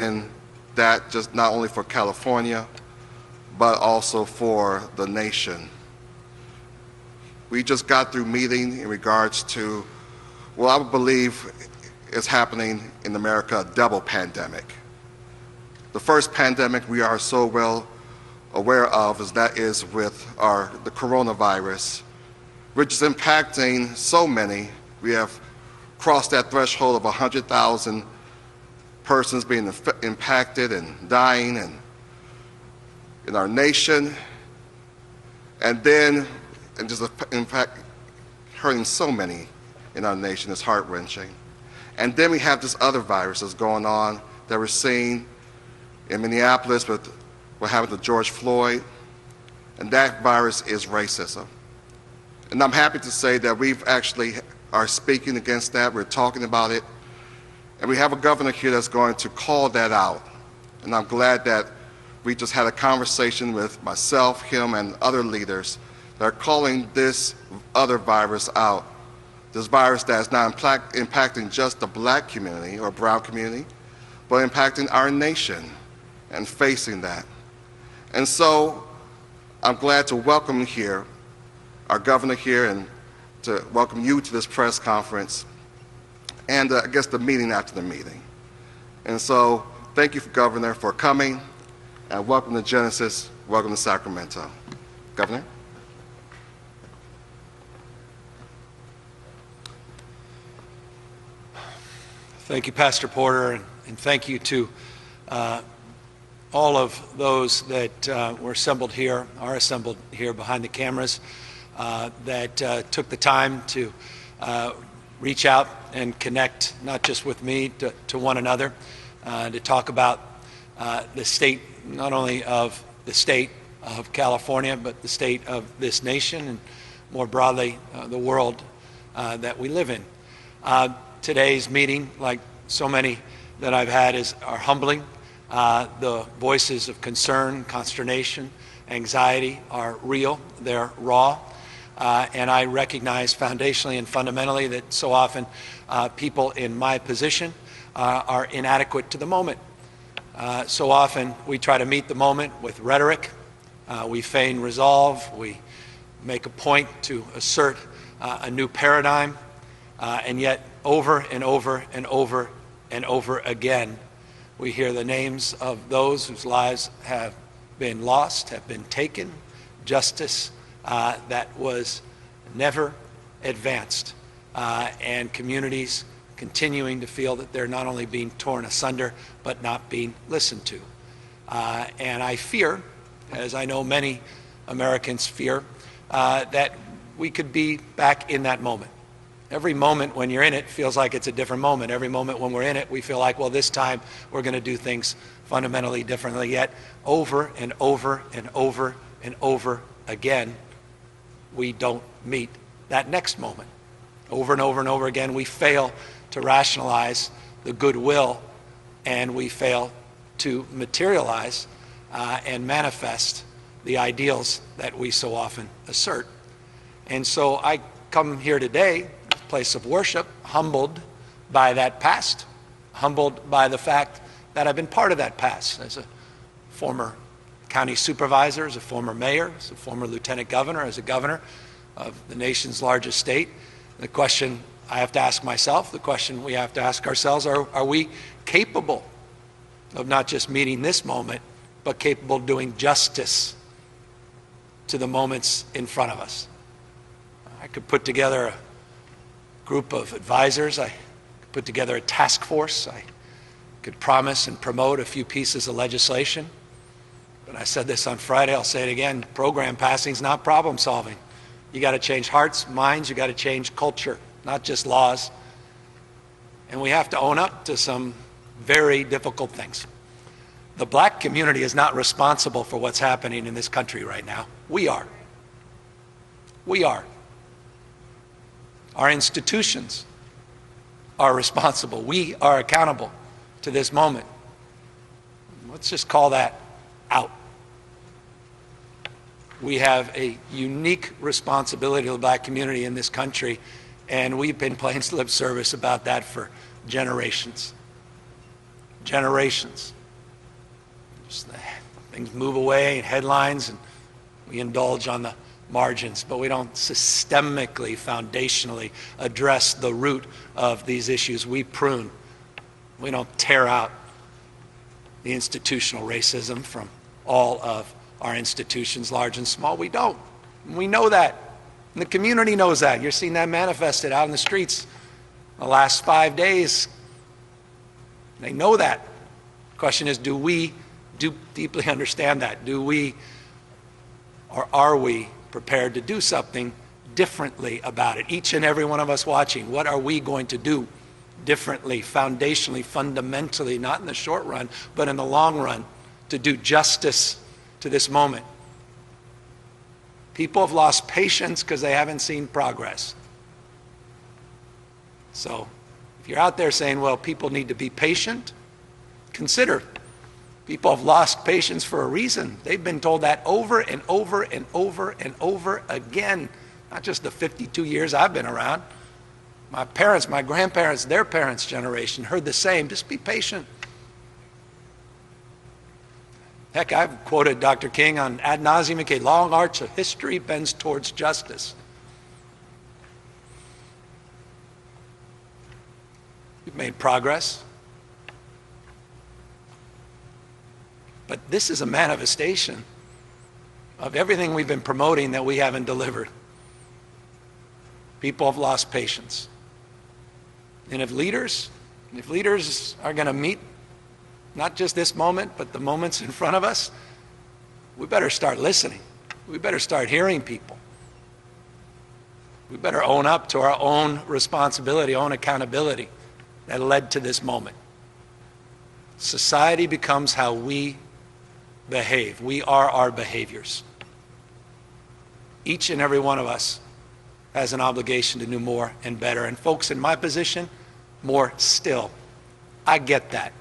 and that just not only for California, but also for the nation. We just got through meeting in regards to, well, I believe is happening in America, a double pandemic. The first pandemic we are so well aware of is with the coronavirus, which is impacting so many. We have crossed that threshold of 100,000 persons being impacted and dying in our nation, and just in fact hurting so many in our nation. Is heart-wrenching. And then we have this other virus that's going on that we're seeing in Minneapolis with what happened to George Floyd, and that virus is racism. And I'm happy to say that we've actually are speaking against that. We're talking about it, and we have a governor here that's going to call that out. And I'm glad that we just had a conversation with myself, him, and other leaders that are calling this other virus out. This virus that is not impacting just the black community or brown community, but impacting our nation and facing that. And so I'm glad to welcome here our governor here and to welcome you to this press conference and I guess the meeting after the meeting. And so thank you, Governor, for coming, and welcome to Genesis, welcome to Sacramento. Governor? Thank you, Pastor Porter, and thank you to all of those that are assembled here behind the cameras, that took the time to reach out and connect, not just with me, to one another, to talk about the state, not only of the state of California, but the state of this nation, and more broadly, the world that we live in. Today's meeting, like so many that I've had, are humbling. The voices of concern, consternation, anxiety are real, they're raw, and I recognize foundationally and fundamentally that so often people in my position are inadequate to the moment. So often we try to meet the moment with rhetoric, we feign resolve, we make a point to assert a new paradigm, and yet over and over and over and over again, we hear the names of those whose lives have been lost, have been taken, justice that was never advanced, and communities continuing to feel that they're not only being torn asunder, but not being listened to. And I fear, as I know many Americans fear, that we could be back in that moment. Every moment when you're in it feels like it's a different moment. Every moment when we're in it, we feel like, well, this time we're going to do things fundamentally differently. Yet over and over and over and over again, we don't meet that next moment. Over and over and over again, we fail to rationalize the goodwill, and we fail to materialize and manifest the ideals that we so often assert. And so I come here today, place of worship, humbled by that past, humbled by the fact that I've been part of that past as a former county supervisor, as a former mayor, as a former lieutenant governor, as a governor of the nation's largest state. The question I have to ask myself, the question we have to ask ourselves, are we capable of not just meeting this moment, but capable of doing justice to the moments in front of us? I could put together a group of advisors, I could put together a task force, I could promise and promote a few pieces of legislation. But I said this on Friday, I'll say it again, program passing is not problem solving. You got to change hearts, minds, you got to change culture, not just laws. And we have to own up to some very difficult things. The black community is not responsible for what's happening in this country right now. We are. We are. Our institutions are responsible. We are accountable to this moment. Let's just call that out. We have a unique responsibility to the black community in this country, and we've been playing lip service about that for generations. generations. Just things move away in headlines, and we indulge on the margins, but we don't systemically, foundationally address the root of these issues. We prune. We don't tear out the institutional racism from all of our institutions, large and small. We don't. And we know that. And the community knows that. You're seeing that manifested out in the streets the last 5 days. They know that. The question is, do we deeply understand that? Do we, or are we prepared to do something differently about it? Each and every one of us watching, what are we going to do differently, foundationally, fundamentally, not in the short run, but in the long run, to do justice to this moment? People have lost patience because they haven't seen progress. So if you're out there saying, well, people need to be patient, consider. People have lost patience for a reason. They've been told that over and over and over and over again. Not just the 52 years I've been around. My parents, my grandparents, their parents' generation heard the same. Just be patient. Heck, I've quoted Dr. King on ad nauseum, a long arch of history bends towards justice. We've made progress. But this is a manifestation of everything we've been promoting that we haven't delivered. People have lost patience. And if leaders are going to meet not just this moment, but the moments in front of us, we better start listening. We better start hearing people. We better own up to our own responsibility, own accountability that led to this moment. Society becomes how we behave. We are our behaviors. Each and every one of us has an obligation to do more and better. And folks in my position, more still. I get that.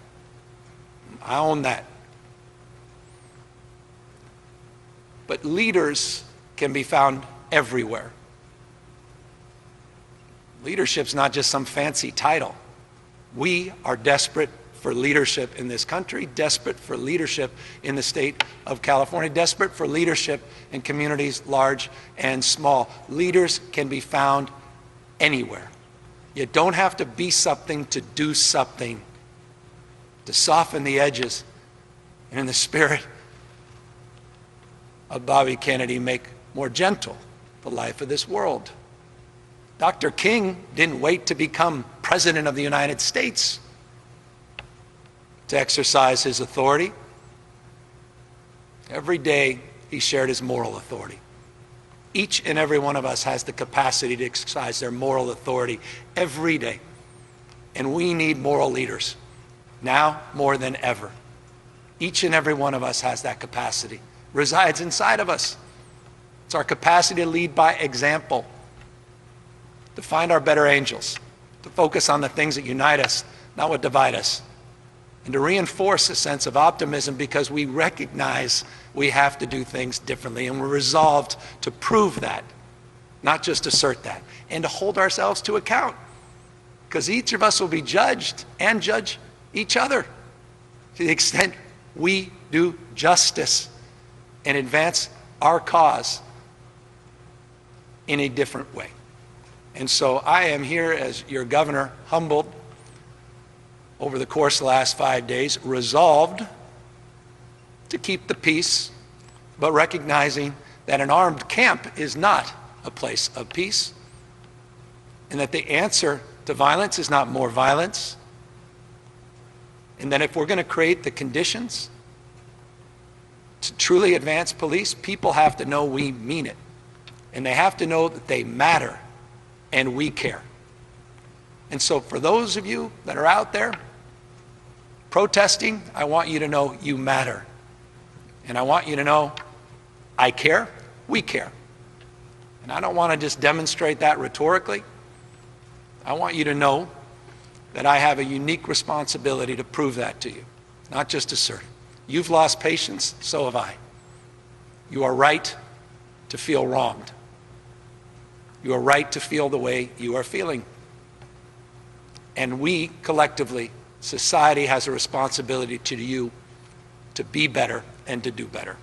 I own that. But leaders can be found everywhere. Leadership's not just some fancy title. We are desperate for leadership in this country, desperate for leadership in the state of California, desperate for leadership in communities large and small. Leaders can be found anywhere. You don't have to be something to do something, to soften the edges, and in the spirit of Bobby Kennedy, make more gentle the life of this world. Dr. King didn't wait to become President of the United States to exercise his authority. Every day he shared his moral authority. Each and every one of us has the capacity to exercise their moral authority every day. And we need moral leaders, now more than ever. Each and every one of us has that capacity. Resides inside of us. It's our capacity to lead by example, to find our better angels, to focus on the things that unite us, not what divide us, and to reinforce a sense of optimism because we recognize we have to do things differently, and we're resolved to prove that, not just assert that, and to hold ourselves to account, because each of us will be judged and judge each other to the extent we do justice and advance our cause in a different way. And so I am here as your governor, humbled over the course of the last 5 days, resolved to keep the peace, but recognizing that an armed camp is not a place of peace, and that the answer to violence is not more violence, and that if we're going to create the conditions to truly advance police, people have to know we mean it, and they have to know that they matter and we care. And so for those of you that are out there protesting, I want you to know you matter. And I want you to know I care, we care. And I don't want to just demonstrate that rhetorically. I want you to know that I have a unique responsibility to prove that to you, not just assert it. You've lost patience, so have I. You are right to feel wronged. You are right to feel the way you are feeling. And we collectively society has a responsibility to you to be better and to do better.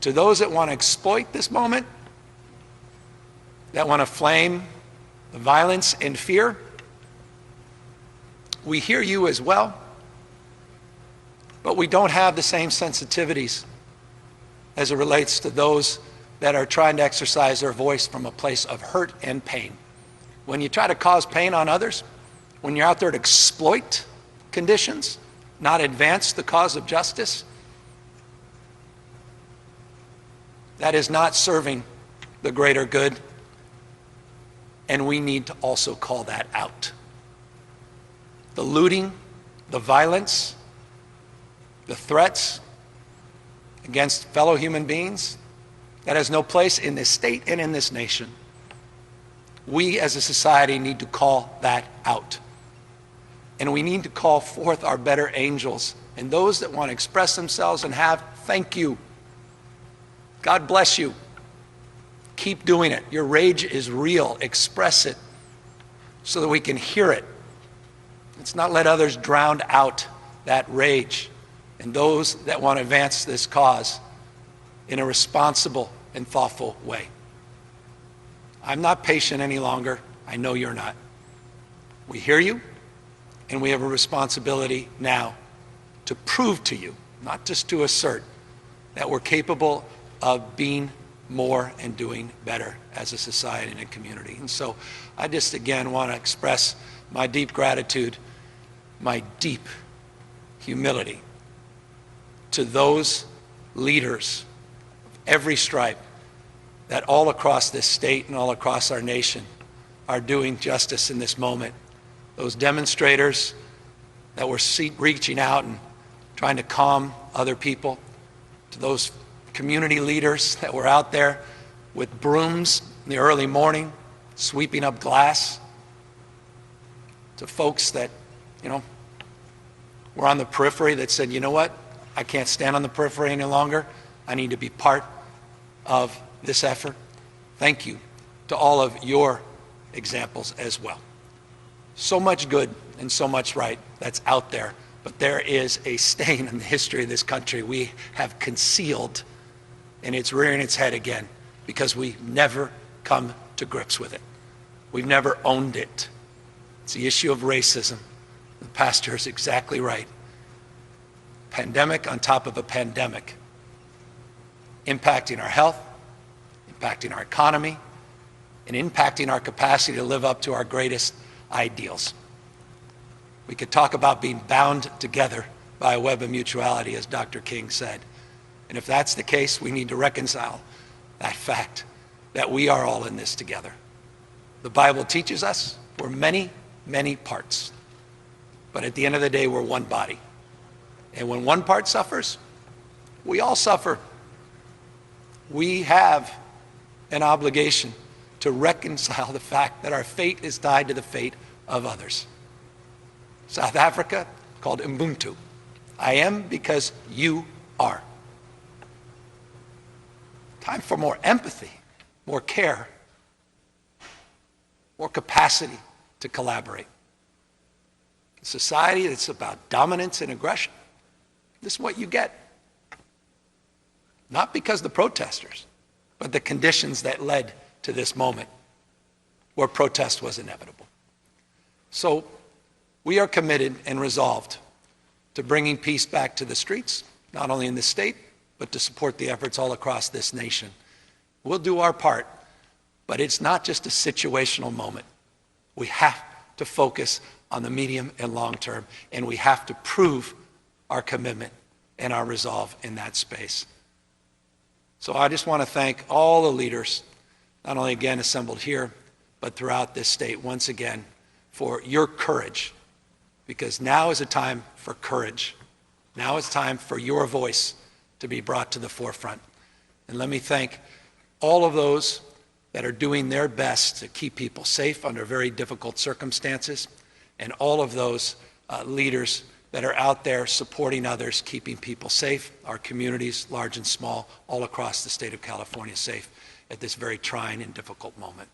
To those that want to exploit this moment, that want to flame the violence and fear, we hear you as well, but we don't have the same sensitivities as it relates to those that are trying to exercise their voice from a place of hurt and pain. When you try to cause pain on others, when you're out there to exploit conditions, not advance the cause of justice, that is not serving the greater good, and we need to also call that out. The looting, the violence, the threats against fellow human beings, that has no place in this state and in this nation. We as a society need to call that out. And we need to call forth our better angels and those that want to express themselves and have, thank you. God bless you. Keep doing it. Your rage is real. Express it so that we can hear it. Let's not let others drown out that rage. And those that want to advance this cause in a responsible and thoughtful way. I'm not patient any longer. I know you're not. We hear you, and we have a responsibility now to prove to you, not just to assert, that we're capable of being more and doing better as a society and a community. And so I just again want to express my deep gratitude, my deep humility to those leaders of every stripe that all across this state and all across our nation are doing justice in this moment. Those demonstrators that were reaching out and trying to calm other people, to those community leaders that were out there with brooms in the early morning, sweeping up glass, to folks that, were on the periphery that said, you know what, I can't stand on the periphery any longer. I need to be part of this effort. Thank you to all of your examples as well. So much good and so much right that's out there, but there is a stain in the history of this country we have concealed, and it's rearing its head again because we've never come to grips with it. We've never owned it. It's the issue of racism. The pastor is exactly right. Pandemic on top of a pandemic, impacting our health, impacting our economy, and impacting our capacity to live up to our greatest ideals. We could talk about being bound together by a web of mutuality, as Dr. King said. And if that's the case, we need to reconcile that fact that we are all in this together. The Bible teaches us we're many, many parts. But at the end of the day, we're one body. And when one part suffers, we all suffer. We have an obligation to reconcile the fact that our fate is tied to the fate of others. South Africa, called Ubuntu. I am because you are. Time for more empathy, more care, more capacity to collaborate. A society that's about dominance and aggression, this is what you get. Not because the protesters, but the conditions that led to this moment where protest was inevitable. So we are committed and resolved to bringing peace back to the streets, not only in this state, but to support the efforts all across this nation. We'll do our part, but it's not just a situational moment. We have to focus on the medium and long term, and we have to prove our commitment and our resolve in that space. So I just want to thank all the leaders, not only again assembled here, but throughout this state once again for your courage, because now is a time for courage. Now is time for your voice to be brought to the forefront. And let me thank all of those that are doing their best to keep people safe under very difficult circumstances, and all of those leaders that are out there supporting others, keeping people safe, our communities, large and small, all across the state of California safe at this very trying and difficult moment.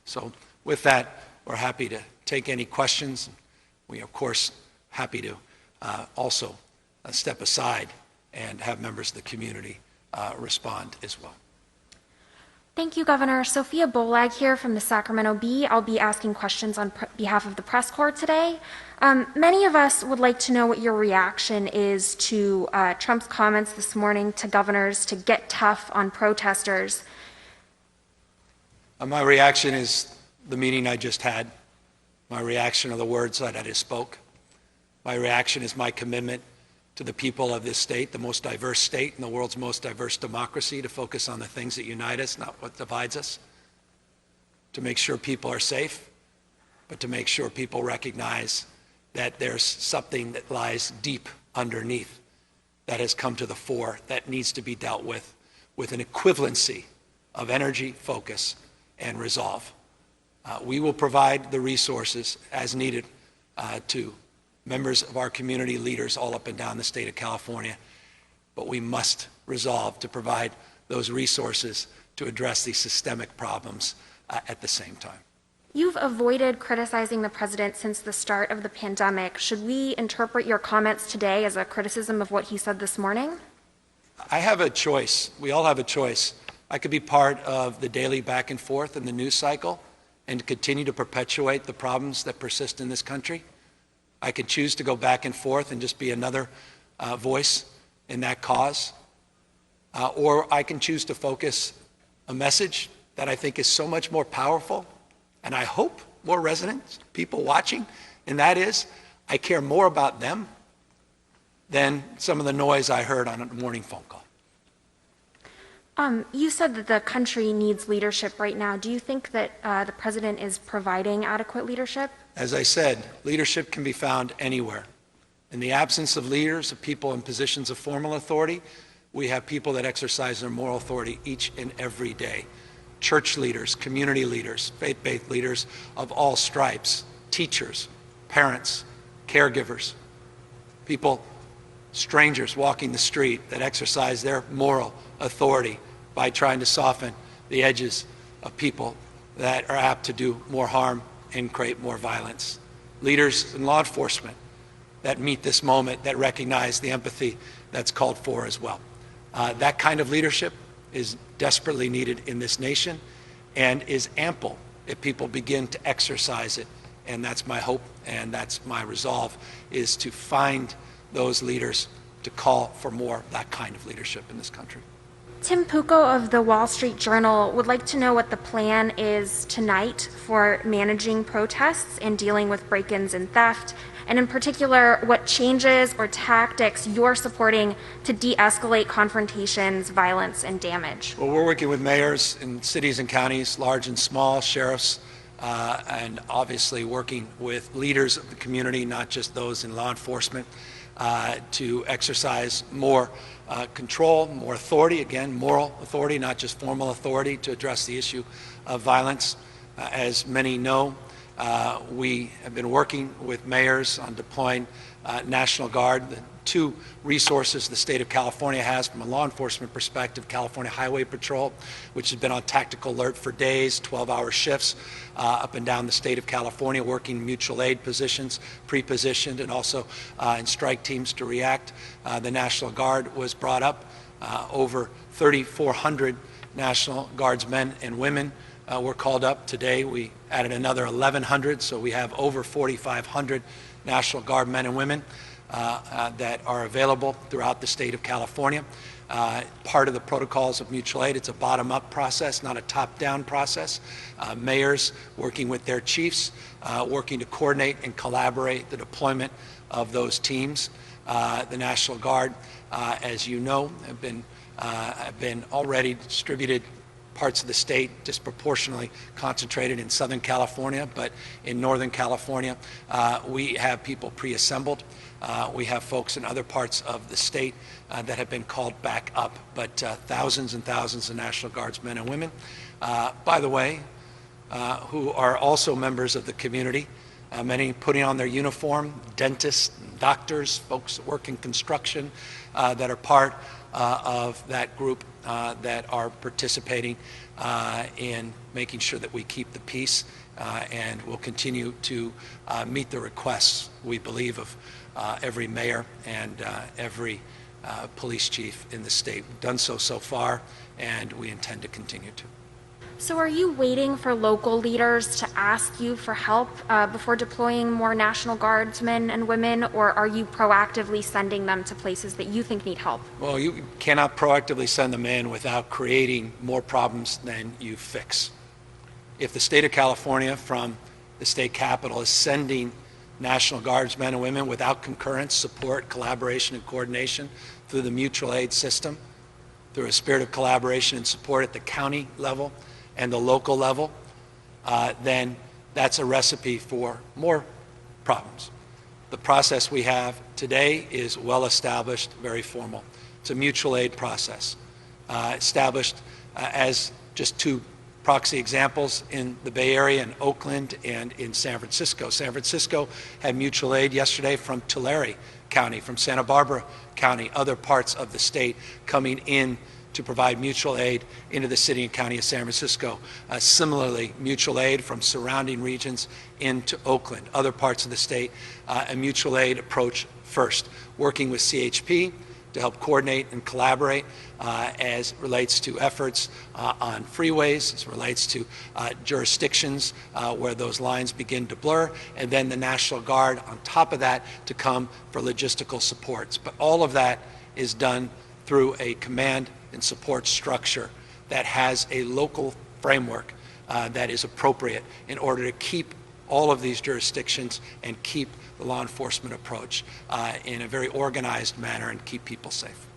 So with that, we're happy to take any questions. we, of course, happy to also step aside and have members of the community respond as well. Thank you, Governor. Sophia Bolag here from the Sacramento Bee. I'll be asking questions on behalf of the press corps today. Many of us would like to know what your reaction is to Trump's comments this morning to governors to get tough on protesters. My reaction is the meeting I just had. My reaction are the words that I just spoke. My reaction is my commitment to the people of this state, the most diverse state in the world's most diverse democracy, to focus on the things that unite us, not what divides us, to make sure people are safe, but to make sure people recognize that there's something that lies deep underneath that has come to the fore that needs to be dealt with an equivalency of energy, focus, and resolve. We will provide the resources as needed to members of our community, leaders all up and down the state of California, but we must resolve to provide those resources to address these systemic problems at the same time. You've avoided criticizing the president since the start of the pandemic. Should we interpret your comments today as a criticism of what he said this morning? I have a choice. We all have a choice. I could be part of the daily back and forth in the news cycle and continue to perpetuate the problems that persist in this country. I could choose to go back and forth and just be another voice in that cause. Or I can choose to focus a message that I think is so much more powerful, and I hope more resonant, people watching, and that is, I care more about them than some of the noise I heard on a morning phone call. You said that the country needs leadership right now. Do you think that the president is providing adequate leadership? As I said, leadership can be found anywhere. In the absence of leaders, of people in positions of formal authority, we have people that exercise their moral authority each and every day. Church leaders, community leaders, faith-based leaders of all stripes, teachers, parents, caregivers, people, strangers walking the street that exercise their moral authority by trying to soften the edges of people that are apt to do more harm and create more violence. Leaders in law enforcement that meet this moment, that recognize the empathy that's called for as well. That kind of leadership is desperately needed in this nation and is ample if people begin to exercise it. And that's my hope and that's my resolve, is to find those leaders to call for more of that kind of leadership in this country. Tim Pucco of the Wall Street Journal would like to know what the plan is tonight for managing protests and dealing with break-ins and theft, and in particular, what changes or tactics you're supporting to de-escalate confrontations, violence, and damage. Well, we're working with mayors in cities and counties, large and small, sheriffs, and obviously working with leaders of the community, not just those in law enforcement, to exercise more control, more authority, again, moral authority, not just formal authority, to address the issue of violence. As many know, we have been working with mayors on deploying National Guard. The two resources the state of California has from a law enforcement perspective: California Highway Patrol, which has been on tactical alert for days, 12-hour shifts up and down the state of California, working mutual aid positions, pre-positioned, and also in strike teams to react. The National Guard was brought up. Over 3,400 National Guardsmen and women were called up. Today we added another 1,100, so we have over 4,500 National Guard men and women that are available throughout the state of California. Part of the protocols of mutual aid, it's a bottom-up process, not a top-down process. Mayors working with their chiefs, working to coordinate and collaborate the deployment of those teams. The National Guard, as you know, have been already distributed parts of the state, disproportionately concentrated in Southern California, but in Northern California, we have people pre-assembled. We have folks in other parts of the state that have been called back up, but thousands and thousands of National Guardsmen and women, by the way, who are also members of the community, many putting on their uniform, dentists, doctors, folks that work in construction, that are part of that group that are participating in making sure that we keep the peace and will continue to meet the requests, we believe, of every mayor and every police chief in the state. We've done so far, and we intend to continue to. So are you waiting for local leaders to ask you for help before deploying more National Guardsmen and women, or are you proactively sending them to places that you think need help? Well, you cannot proactively send them in without creating more problems than you fix. If the state of California, from the state capitol, is sending National Guardsmen and women without concurrence, support, collaboration, and coordination through the mutual aid system, through a spirit of collaboration and support at the county level and the local level, then that's a recipe for more problems. The process we have today is well established, very formal. It's a mutual aid process, established as just two proxy examples in the Bay Area, in Oakland, and in San Francisco. San Francisco had mutual aid yesterday from Tulare County, from Santa Barbara County, other parts of the state coming in to provide mutual aid into the city and county of San Francisco. Similarly, mutual aid from surrounding regions into Oakland, other parts of the state, a mutual aid approach first, working with CHP to help coordinate and collaborate as relates to efforts on freeways, as relates to jurisdictions where those lines begin to blur, and then the National Guard on top of that to come for logistical supports. But all of that is done through a command and support structure that has a local framework that is appropriate in order to keep all of these jurisdictions and keep the law enforcement approach in a very organized manner and keep people safe.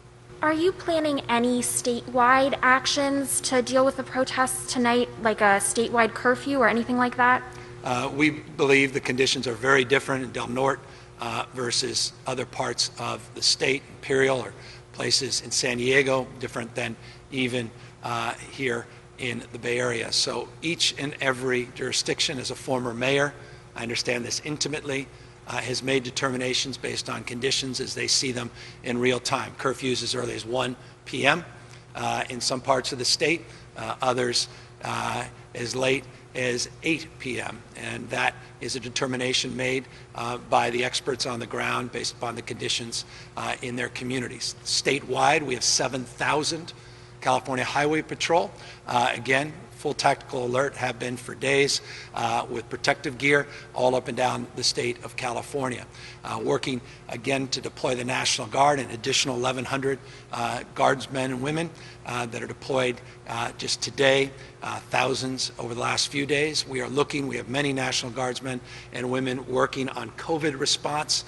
Are you planning any statewide actions to deal with the protests tonight, like a statewide curfew or anything like that? We believe the conditions are very different in Del Norte versus other parts of the state, Imperial, or places in San Diego, different than even here in the Bay Area. So each and every jurisdiction, as a former mayor, I understand this intimately, has made determinations based on conditions as they see them in real time. Curfews as early as 1 p.m. In some parts of the state, others as late as 8 p.m. And that is a determination made by the experts on the ground based upon the conditions in their communities. Statewide, we have 7,000 California Highway Patrol. Again, full tactical alert, have been for days, with protective gear all up and down the state of California. Working again to deploy the National Guard, an additional 1,100 guardsmen and women that are deployed just today, thousands over the last few days. We have many National Guardsmen and women working on COVID response.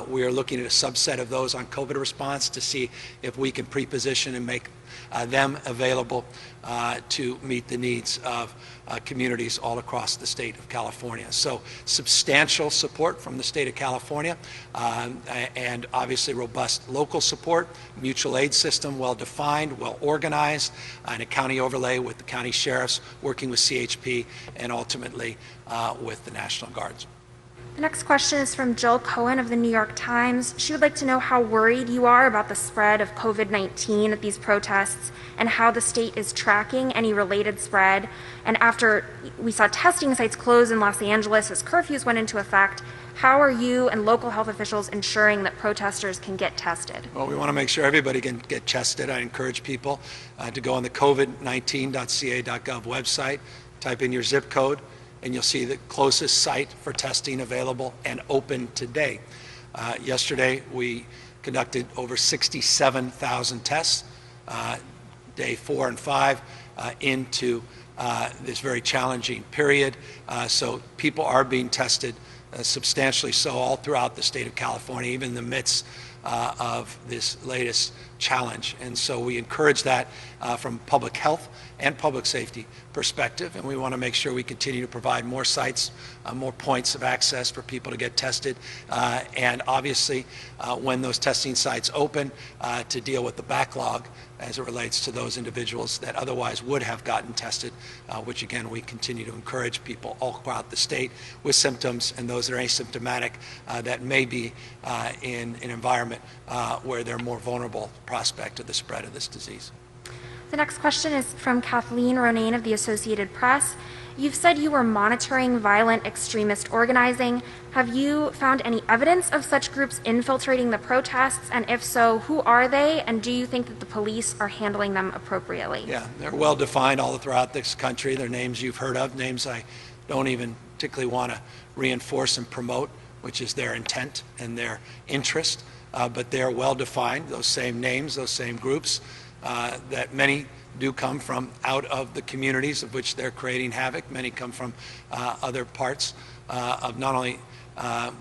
We are looking at a subset of those on COVID response to see if we can pre-position and make them available to meet the needs of communities all across the state of California. So substantial support from the state of California, and obviously robust local support, mutual aid system well defined, well organized, and a county overlay with the county sheriffs working with CHP and ultimately with the National Guards. The next question is from Jill Cohen of the New York Times. She would like to know how worried you are about the spread of COVID-19 at these protests and how the state is tracking any related spread. And after we saw testing sites close in Los Angeles as curfews went into effect, how are you and local health officials ensuring that protesters can get tested? Well, we want to make sure everybody can get tested. I encourage people to go on the covid19.ca.gov website, type in your zip code, and you'll see the closest site for testing available and open today. Yesterday, we conducted over 67,000 tests, day 4 and 5, into this very challenging period. So people are being tested substantially so all throughout the state of California, even in the midst of this latest challenge. And so we encourage that from public health and public safety perspective, and we want to make sure we continue to provide more sites, more points of access for people to get tested, and obviously when those testing sites open, to deal with the backlog as it relates to those individuals that otherwise would have gotten tested, which again we continue to encourage people all throughout the state with symptoms and those that are asymptomatic that may be in an environment where they're more vulnerable prospect of the spread of this disease. The next question is from Kathleen Ronayne of the Associated Press. You've said you were monitoring violent extremist organizing. Have you found any evidence of such groups infiltrating the protests? And if so, who are they? And do you think that the police are handling them appropriately? Yeah, they're well defined all throughout this country. They're names you've heard of, names I don't even particularly want to reinforce and promote, which is their intent and their interest. But they're well defined, those same names, those same groups, that many do come from out of the communities of which they're creating havoc. Many come from other parts of not only let's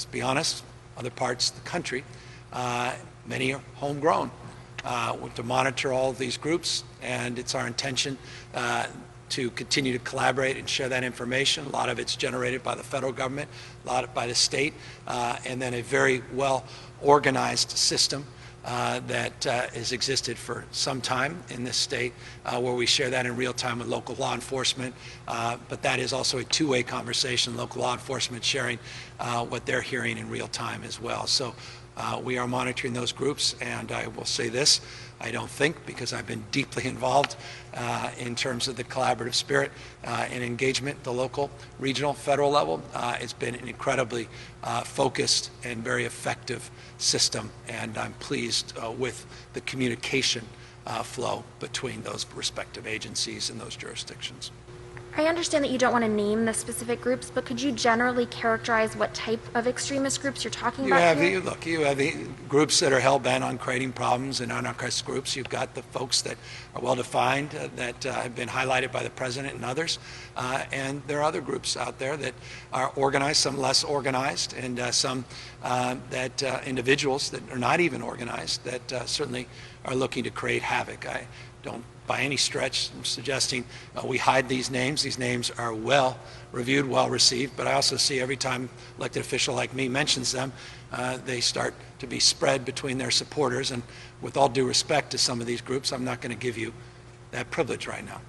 be honest, other parts of the country. Many are homegrown. To monitor all of these groups, and it's our intention to continue to collaborate and share that information. A lot of it's generated by the federal government, a lot by the state, and then a very well organized system that has existed for some time in this state, where we share that in real time with local law enforcement. But that is also a two-way conversation, local law enforcement sharing what they're hearing in real time as well. So we are monitoring those groups, and I will say this, I don't think, because I've been deeply involved in terms of the collaborative spirit and engagement at the local, regional, federal level. It's been an incredibly focused and very effective system, and I'm pleased with the communication flow between those respective agencies and those jurisdictions. I understand that you don't want to name the specific groups, but could you generally characterize what type of extremist groups you're talking about here? You have the groups that are hell-bent on creating problems, and anarchist groups. You've got the folks that are well-defined, that have been highlighted by the president and others. And there are other groups out there that are organized, some less organized, and some individuals that are not even organized that certainly are looking to create havoc. I don't by any stretch suggesting we hide these names. These names are well reviewed, well received, but I also see every time an elected official like me mentions them, they start to be spread between their supporters, and with all due respect to some of these groups, I'm not going to give you that privilege right now.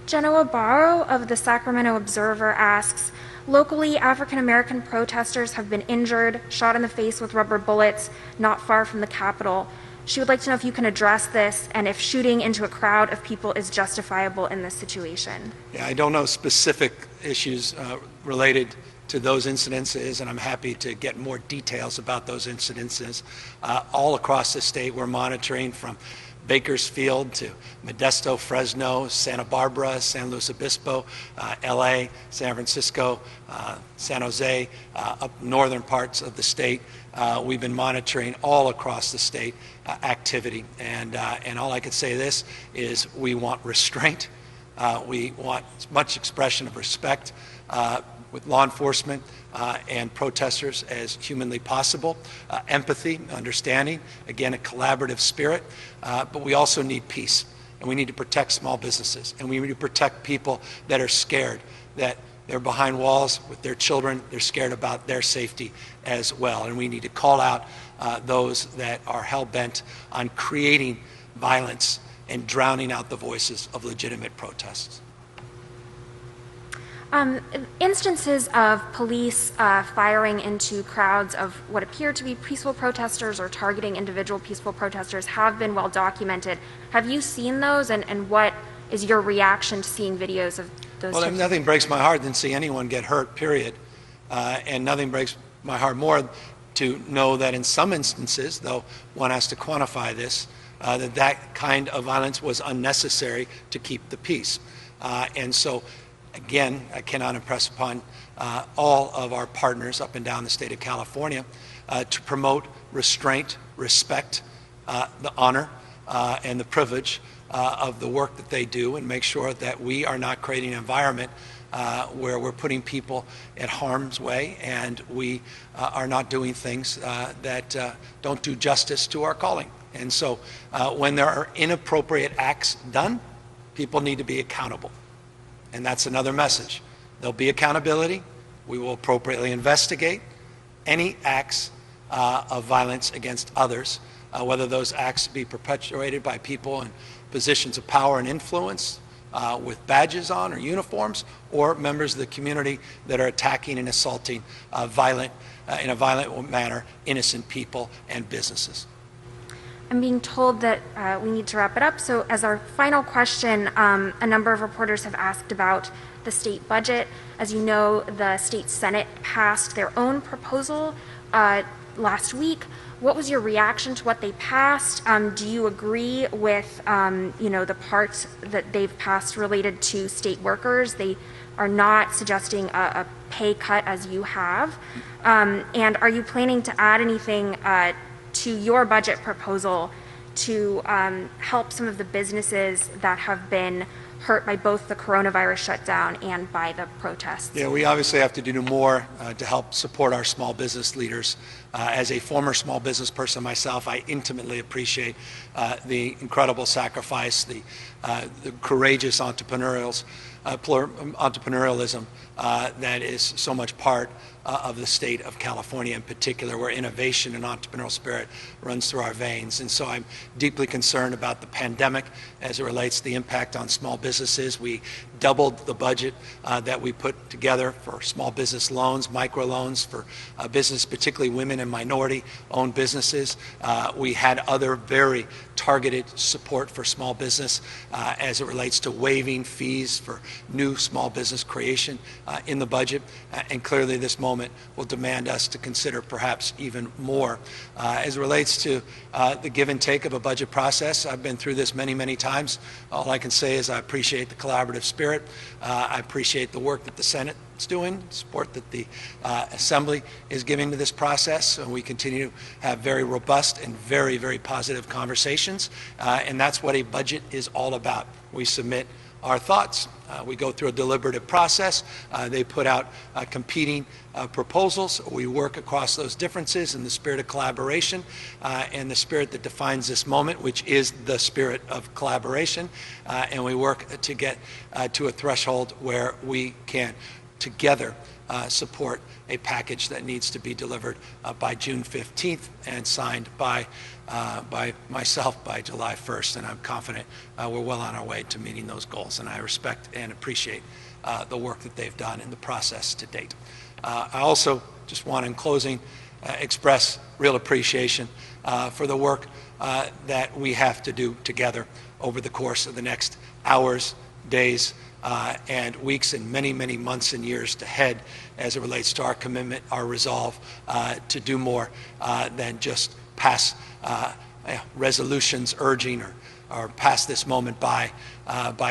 Genoa Barrow of the Sacramento Observer asks, locally, African-American protesters have been injured, shot in the face with rubber bullets, not far from the Capitol. She would like to know if you can address this and if shooting into a crowd of people is justifiable in this situation. Yeah, I don't know specific issues related to those incidences, and I'm happy to get more details about those incidences. All across the state, we're monitoring from Bakersfield to Modesto, Fresno, Santa Barbara, San Luis Obispo, LA, San Francisco, San Jose, up northern parts of the state. We've been monitoring all across the state activity, and all I can say this is we want restraint. We want as much expression of respect with law enforcement and protesters as humanly possible, empathy, understanding, again, a collaborative spirit, but we also need peace, and we need to protect small businesses, and we need to protect people that are scared, that they're behind walls with their children, they're scared about their safety as well, and we need to call out those that are hell-bent on creating violence and drowning out the voices of legitimate protests. Instances of police firing into crowds of what appear to be peaceful protesters or targeting individual peaceful protesters have been well documented. Have you seen those, and what is your reaction to seeing videos of those? Well, nothing breaks my heart than see anyone get hurt, period. And nothing breaks my heart more to know that in some instances, though one has to quantify this, that kind of violence was unnecessary to keep the peace. And so, again, I cannot impress upon all of our partners up and down the state of California to promote restraint, respect, the honor, and the privilege of the work that they do, and make sure that we are not creating an environment where we're putting people at harm's way, and we are not doing things that don't do justice to our calling. And so when there are inappropriate acts done, people need to be accountable. And that's another message. There'll be accountability. We will appropriately investigate any acts of violence against others, whether those acts be perpetuated by people in positions of power and influence with badges on or uniforms, or members of the community that are attacking and assaulting in a violent manner innocent people and businesses. I'm being told that we need to wrap it up. So as our final question, a number of reporters have asked about the state budget. As you know, the state Senate passed their own proposal last week. What was your reaction to what they passed? Do you agree with, the parts that they've passed related to state workers? They are not suggesting a pay cut as you have. And are you planning to add anything to your budget proposal to help some of the businesses that have been hurt by both the coronavirus shutdown and by the protests? Yeah, we obviously have to do more to help support our small business leaders. As a former small business person myself, I intimately appreciate the incredible sacrifice, the courageous entrepreneurialism that is so much part of the state of California in particular, where innovation and entrepreneurial spirit runs through our veins. And so I'm deeply concerned about the pandemic as it relates to the impact on small businesses. We doubled the budget that we put together for small business loans, microloans for business, particularly women and minority-owned businesses. We had other very targeted support for small business as it relates to waiving fees for new small business creation in the budget. And clearly this moment will demand us to consider perhaps even more. As it relates to the give and take of a budget process, I've been through this many, many times. All I can say is I appreciate the collaborative spirit. I appreciate the work that the Senate is doing, support that the Assembly is giving to this process, and we continue to have very robust and very, very positive conversations, and that's what a budget is all about. We submit our thoughts. We go through a deliberative process. They put out competing proposals. We work across those differences in the spirit of collaboration and the spirit that defines this moment, which is the spirit of collaboration. And we work to get to a threshold where we can together support a package that needs to be delivered by June 15th and signed by myself by July 1st. And I'm confident we're well on our way to meeting those goals. And I respect and appreciate the work that they've done in the process to date. I also just want, in closing, express real appreciation for the work that we have to do together over the course of the next hours, days, and weeks, and many, many months and years ahead as it relates to our commitment, our resolve to do more than just pass resolutions urging or pass this moment by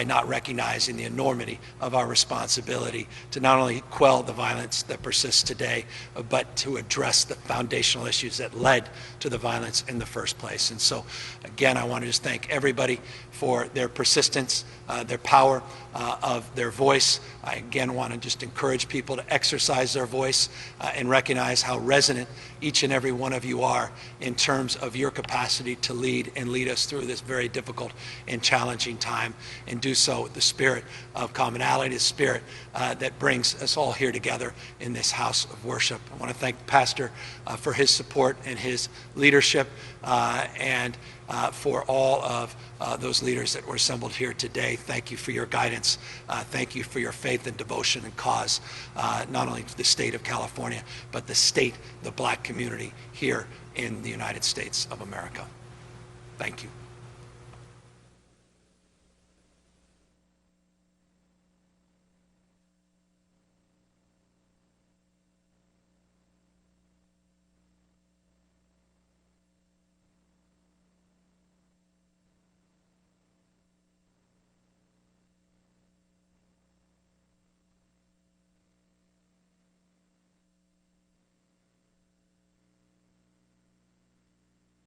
not recognizing the enormity of our responsibility to not only quell the violence that persists today, but to address the foundational issues that led to the violence in the first place. And so, again, I want to just thank everybody for their persistence, their power of their voice. I again want to just encourage people to exercise their voice and recognize how resonant each and every one of you are in terms of your capacity to lead and lead us through this very difficult and challenging time, and do so with the spirit of commonality, the spirit that brings us all here together in this house of worship. I want to thank the pastor for his support and his leadership, and for all of those leaders that were assembled here today. Thank you for your guidance. Thank you for your faith and devotion and cause, not only to the state of California, but the state, the black community here in the United States of America. Thank you.